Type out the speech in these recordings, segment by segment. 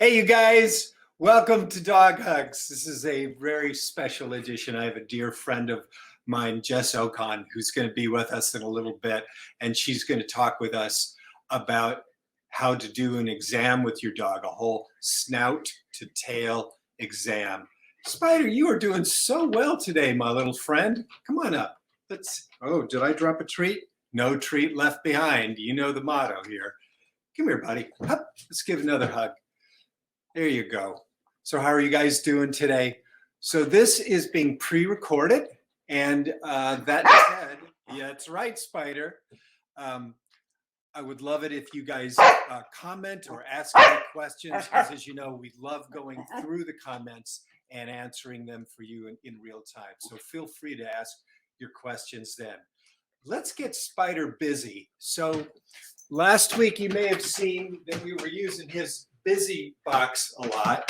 Hey, you guys, welcome to Dog Hugs. This is a very special edition. I have a dear friend of mine, Jess Okon, who's going to be with us in a little bit, and she's going to talk with us about how to do an exam with your dog, a whole snout to tail exam. Spider, you are doing so well today, my little friend. Come on up. Oh, did I drop a treat? No treat left behind. You know the motto here. Come here, buddy. Hup. Let's give another hug. There you go. So how are you guys doing today? So this is being pre-recorded, and that said, yeah, that's right, Spider. I would love it if you guys comment or ask any questions, because as you know, we love going through the comments and answering them for you in real time. So feel free to ask your questions then. Let's get Spider busy. So last week you may have seen that we were using his busy box a lot.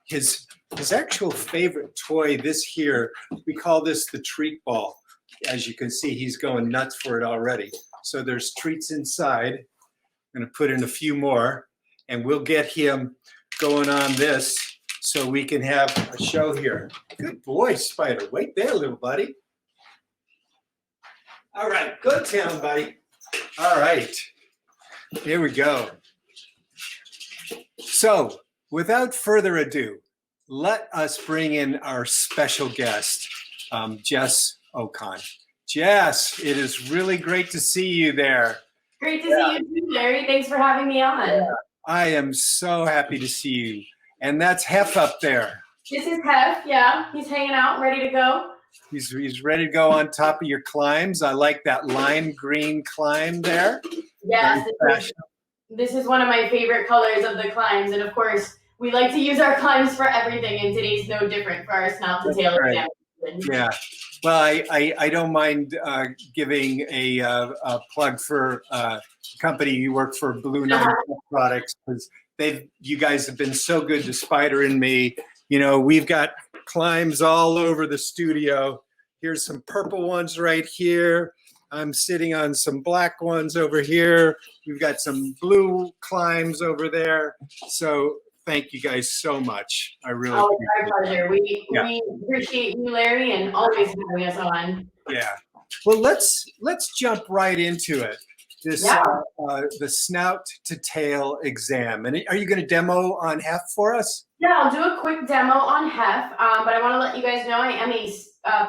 His actual favorite toy this here, we call this the treat ball. As you can see, he's going nuts for it already. So there's treats inside. I'm gonna put in a few more and we'll get him going on this so we can have a show here. Good boy, Spider. Wait there, little buddy. All right, good town, buddy. All right, here we go. So, without further ado, let us bring in our special guest, Jess Okon. Jess, it is really great to see you there. Great to see you too, Larry. Thanks for having me on. Yeah, I am so happy to see you. And that's Hef up there. This is Hef, yeah. He's hanging out, ready to go. He's ready to go on top of your climbs. I like that lime green climb there. Yes, this is one of my favorite colors of the climbs. And of course, we like to use our climbs for everything, and today's no different for our snout to tail examination. Yeah. Well, I don't mind giving a plug for the company you work for, Blue Nine Products, because you guys have been so good to Spider and me. You know, we've got climbs all over the studio. Here's some purple ones right here. I'm sitting on some black ones over here. We've got some blue climbs over there. So thank you guys so much. I really appreciate it. Our pleasure. We appreciate you, Larry, and always having us on. Yeah. Well, let's jump right into it. This the snout to tail exam. And are you going to demo on Hef for us? Yeah, I'll do a quick demo on Hef, but I want to let you guys know I am a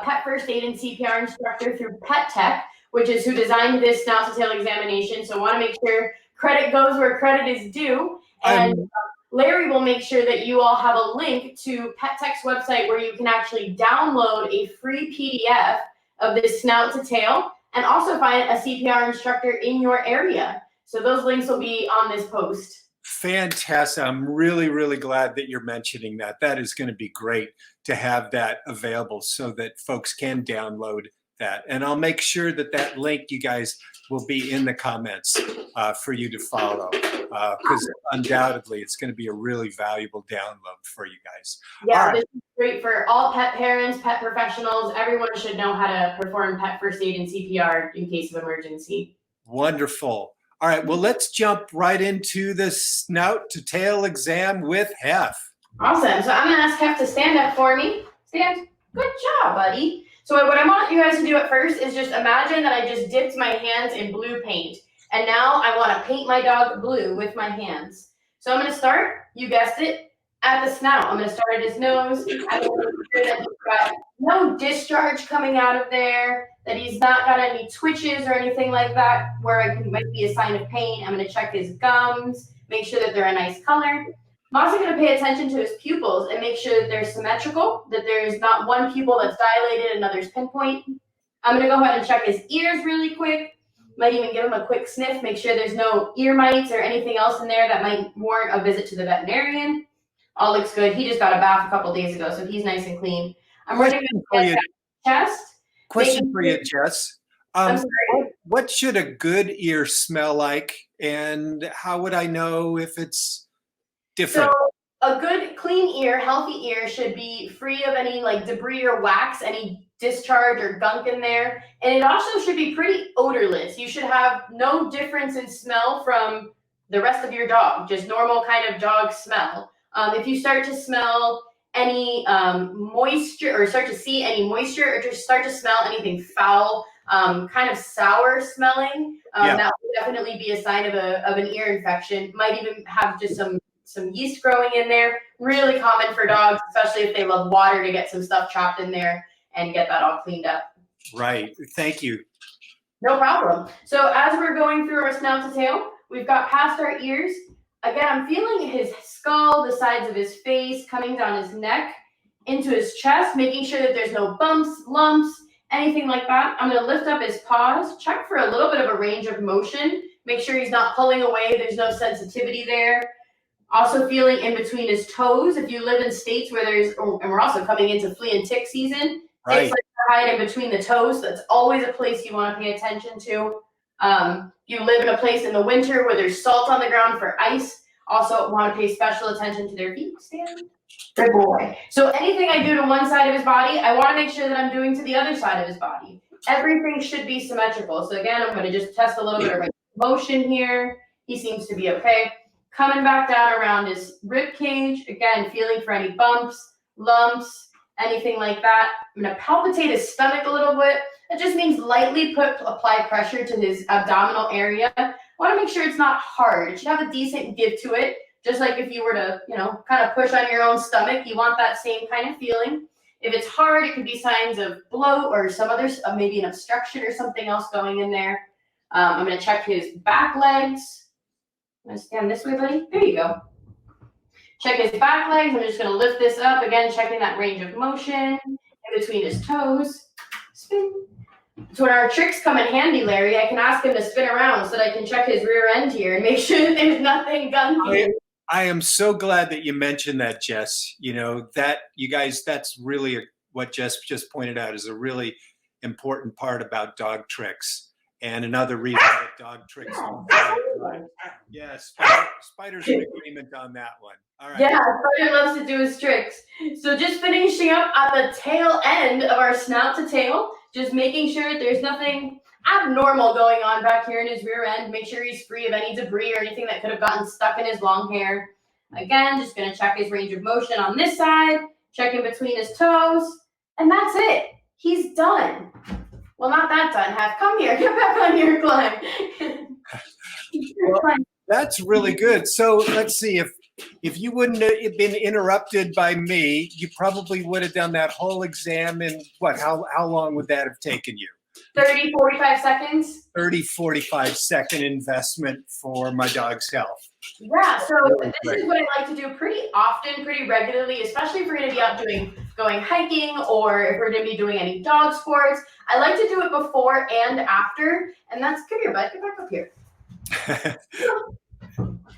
pet first aid and CPR instructor through Pet Tech, which is who designed this snout to tail examination. So I want to make sure credit goes where credit is due. And Larry will make sure that you all have a link to Pet Tech's website where you can actually download a free PDF of this snout to tail and also find a CPR instructor in your area. So those links will be on this post. Fantastic. I'm really, really glad that you're mentioning that. That is going to be great to have that available so that folks can download that. And I'll make sure that that link, you guys, will be in the comments for you to follow, because undoubtedly it's going to be a really valuable download for you guys. Yeah, this is great for all pet parents, pet professionals. Everyone should know how to perform pet first aid and CPR in case of emergency. Wonderful. All right, well, let's jump right into the snout to tail exam with Hef. Awesome. So I'm going to ask Hef to stand up for me. Stand. Good job, buddy. So what I want you guys to do at first is just imagine that I just dipped my hands in blue paint. And now I want to paint my dog blue with my hands. So I'm going to start, you guessed it, at the snout. I'm going to start at his nose. I'm going to make sure that he's got no discharge coming out of there, that he's not got any twitches or anything like that where might be a sign of pain. I'm going to check his gums, make sure that they're a nice color. I'm also going to pay attention to his pupils and make sure that they're symmetrical, that there's not one pupil that's dilated, another's pinpoint. I'm going to go ahead and check his ears really quick. Might even give him a quick sniff, make sure there's no ear mites or anything else in there that might warrant a visit to the veterinarian. All looks good. He just got a bath a couple days ago, so he's nice and clean. I'm ready to get his chest. Question for you, Jess. What should a good ear smell like, and how would I know if it's different? So a good, clean ear, healthy ear should be free of any like debris or wax, any discharge or gunk in there. And it also should be pretty odorless. You should have no difference in smell from the rest of your dog, just normal kind of dog smell. If you start to smell any moisture, or start to see any moisture, or just start to smell anything foul, kind of sour smelling, that would definitely be a sign of an ear infection. Might even have just some yeast growing in there. Really common for dogs, especially if they love water, to get some stuff trapped in there and get that all cleaned up. Right. Thank you. No problem. So as we're going through our snout to tail, we've got past our ears. Again, I'm feeling his skull, the sides of his face, coming down his neck, into his chest, making sure that there's no bumps, lumps, anything like that. I'm going to lift up his paws, check for a little bit of a range of motion, make sure he's not pulling away, there's no sensitivity there. Also feeling in between his toes. If you live in states where and we're also coming into flea and tick season, Right. things like to hide in between the toes. That's always a place you want to pay attention to. You live in a place in the winter where there's salt on the ground for ice. Also want to pay special attention to their feet. Stand. Good boy. So anything I do to one side of his body, I want to make sure that I'm doing to the other side of his body. Everything should be symmetrical. So again, I'm going to just test a little bit of motion here. He seems to be okay. Coming back down around his rib cage. Again, feeling for any bumps, lumps, anything like that. I'm going to palpitate his stomach a little bit. That just means lightly apply pressure to his abdominal area. I want to make sure it's not hard. It should have a decent give to it. Just like if you were to, kind of push on your own stomach, you want that same kind of feeling. If it's hard, it could be signs of bloat or some other, maybe an obstruction or something else going in there. I'm going to check his back legs. I'm going to stand this way, buddy. There you go. Check his back legs. I'm just going to lift this up. Again, checking that range of motion in between his toes. Spin. So when our tricks come in handy, Larry, I can ask him to spin around so that I can check his rear end here and make sure that there's nothing gunky. I am so glad that you mentioned that, Jess. That you guys, that's really what Jess just pointed out is a really important part about dog tricks. And another reason that dog tricks. Yes, Spider's in agreement on that one. All right. Yeah, Spider loves to do his tricks. So just finishing up at the tail end of our snout to tail, just making sure there's nothing abnormal going on back here in his rear end. Make sure he's free of any debris or anything that could have gotten stuck in his long hair. Again, just going to check his range of motion on this side, check in between his toes, and that's it. He's done. Well, not that done. Come here. Get back on your climb. Well, that's really good. So let's see. If you wouldn't have been interrupted by me, you probably would have done that whole exam in what? How long would that have taken you? 30, 45 seconds. 30, 45-second investment for my dog's health. Yeah, so this is what I like to do pretty often, pretty regularly, especially if we're going to be out going hiking or if we're going to be doing any dog sports. I like to do it before and after, and that's, come here, bud, get back up here.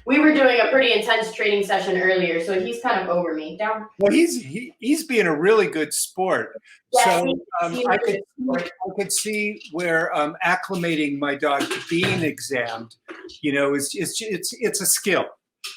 We were doing a pretty intense training session earlier, so he's kind of over me. Down. Well, he's being a really good sport. Yeah, so I could see where acclimating my dog to being examined, it's a skill.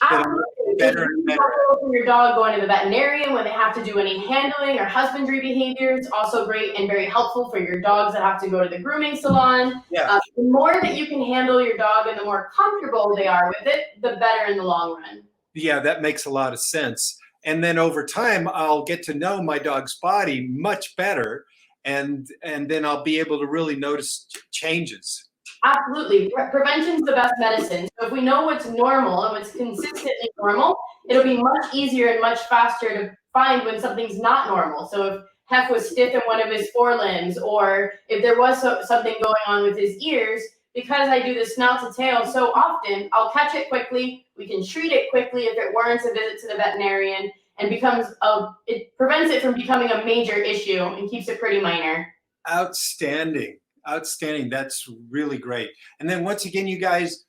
Absolutely. Better and better. For your dog going to the veterinarian when they have to do any handling or husbandry behaviors, also great and very helpful for your dogs that have to go to the grooming salon. Yeah. The more that you can handle your dog and the more comfortable they are with it, the better in the long run. Yeah, that makes a lot of sense. And then over time, I'll get to know my dog's body much better, and then I'll be able to really notice changes. Absolutely. Prevention's the best medicine. So if we know what's normal and what's consistently normal, it'll be much easier and much faster to find when something's not normal. So if Hef was stiff in one of his forelimbs, or if there was something going on with his ears, because I do the snout to tail so often, I'll catch it quickly. We can treat it quickly if it warrants a visit to the veterinarian, and it prevents it from becoming a major issue and keeps it pretty minor. Outstanding. That's really great. And then once again, you guys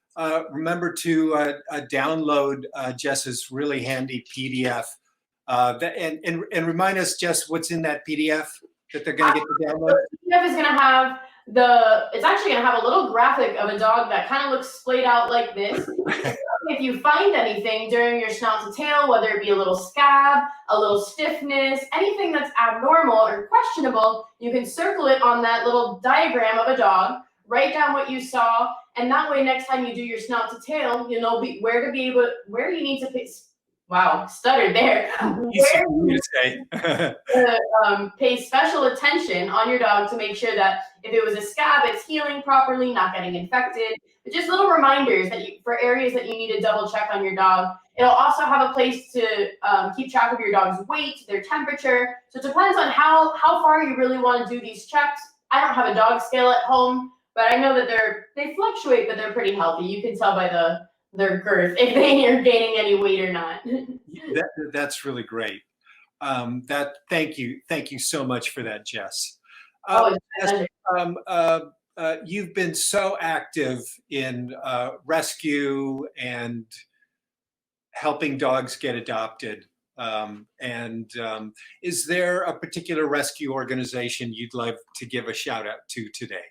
remember to download Jess's really handy PDF. And remind us, Jess, what's in that PDF that they're going to get to download? The PDF is going to have it's actually going to have a little graphic of a dog that kind of looks splayed out like this. If you find anything during your snout to tail, whether it be a little scab, a little stiffness, anything that's abnormal or questionable, you can circle it on that little diagram of a dog, write down what you saw, and that way next time you do your snout to tail, you'll know where you need to wow, stuttered there. Easy Where for me to say. pay special attention on your dog to make sure that if it was a scab, it's healing properly, not getting infected. But just little reminders that for areas that you need to double check on your dog. It'll also have a place to keep track of your dog's weight, their temperature. So it depends on how far you really want to do these checks. I don't have a dog scale at home, but I know that they fluctuate, but they're pretty healthy. You can tell by their girth if they are gaining any weight or not. That's really great. Thank you so much for that, Jess. It's You've been so active in rescue and helping dogs get adopted. Is there a particular rescue organization you'd like to give a shout out to today?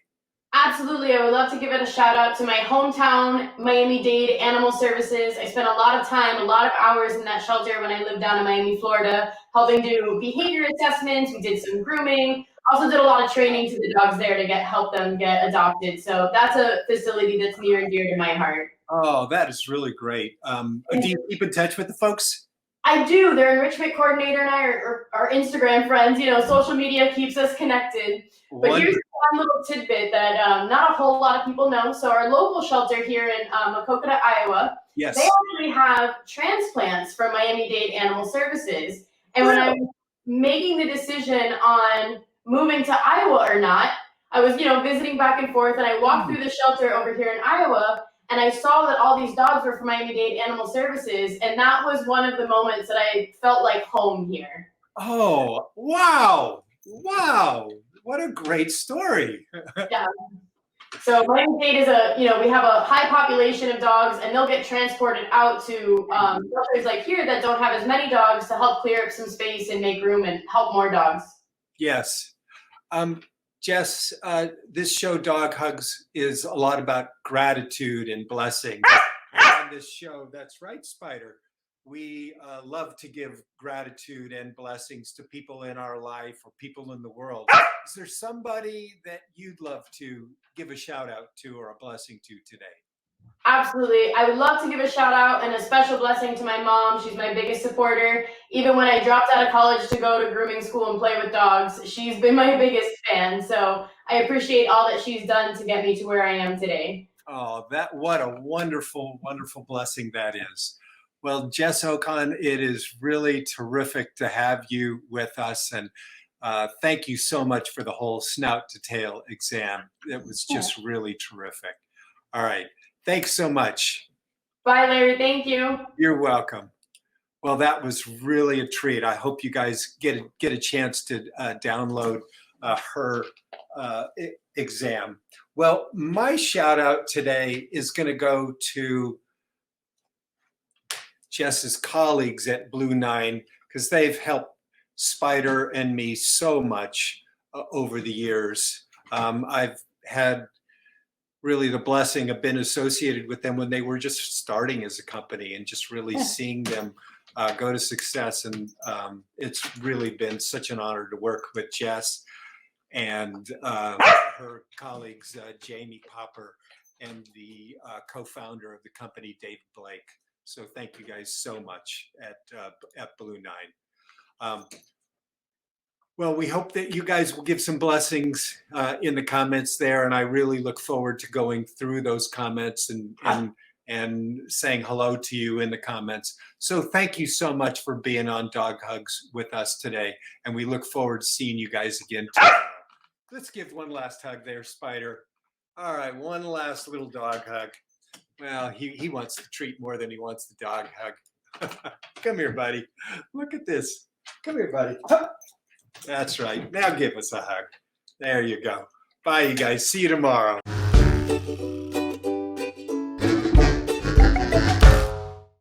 Absolutely. I would love to give it a shout out to my hometown, Miami-Dade Animal Services. I spent a lot of time, a lot of hours in that shelter when I lived down in Miami, Florida, helping do behavior assessments. We did some grooming, also did a lot of training to the dogs there to help them get adopted. So that's a facility that's near and dear to my heart. Oh, that is really great. Do you keep in touch with the folks? I do. Their enrichment coordinator and I are Instagram friends. You know, social media keeps us connected. But here's one little tidbit that not a whole lot of people know. So our local shelter here in Maquoketa, Iowa, yes, they actually have transplants from Miami-Dade Animal Services. And when I was making the decision on moving to Iowa or not, I was, visiting back and forth, and I walked through the shelter over here in Iowa, and I saw that all these dogs were from Miami-Dade Animal Services, and that was one of the moments that I felt like home here. Oh, wow. Wow. What a great story. Yeah. So Miami-Dade is we have a high population of dogs, and they'll get transported out to shelters like here that don't have as many dogs to help clear up some space and make room and help more dogs. Yes. Jess, this show, Dog Hugs, is a lot about gratitude and blessing. And on this show, that's right, Spider, we love to give gratitude and blessings to people in our life or people in the world. Is there somebody that you'd love to give a shout out to or a blessing to today? Absolutely. I would love to give a shout out and a special blessing to my mom. She's my biggest supporter. Even when I dropped out of college to go to grooming school and play with dogs, she's been my biggest fan. So I appreciate all that she's done to get me to where I am today. Oh, what a wonderful, wonderful blessing that is. Well, Jess Okon, it is really terrific to have you with us. And thank you so much for the whole snout to tail exam. It was just really terrific. All right. Thanks so much. Bye, Larry. Thank you. You're welcome. Well, that was really a treat. I hope you guys get a chance to download her exam. Well, my shout out today is going to go to Jess's colleagues at Blue 9, because they've helped Spider and me so much over the years. I've had really the blessing of being associated with them when they were just starting as a company, and just really seeing them go to success. And it's really been such an honor to work with Jess and her colleagues, Jamie Popper, and the co-founder of the company, Dave Blake. So thank you guys so much at Blue 9. Well, we hope that you guys will give some blessings in the comments there, and I really look forward to going through those comments and saying hello to you in the comments. So thank you so much for being on Dog Hugs with us today, and we look forward to seeing you guys again tomorrow. Let's give one last hug there, Spider. All right, one last little dog hug. Well, he wants the treat more than he wants the dog hug. Come here, buddy. Look at this. Come here, buddy. That's right. Now give us a hug. There you go. Bye, you guys. See you tomorrow.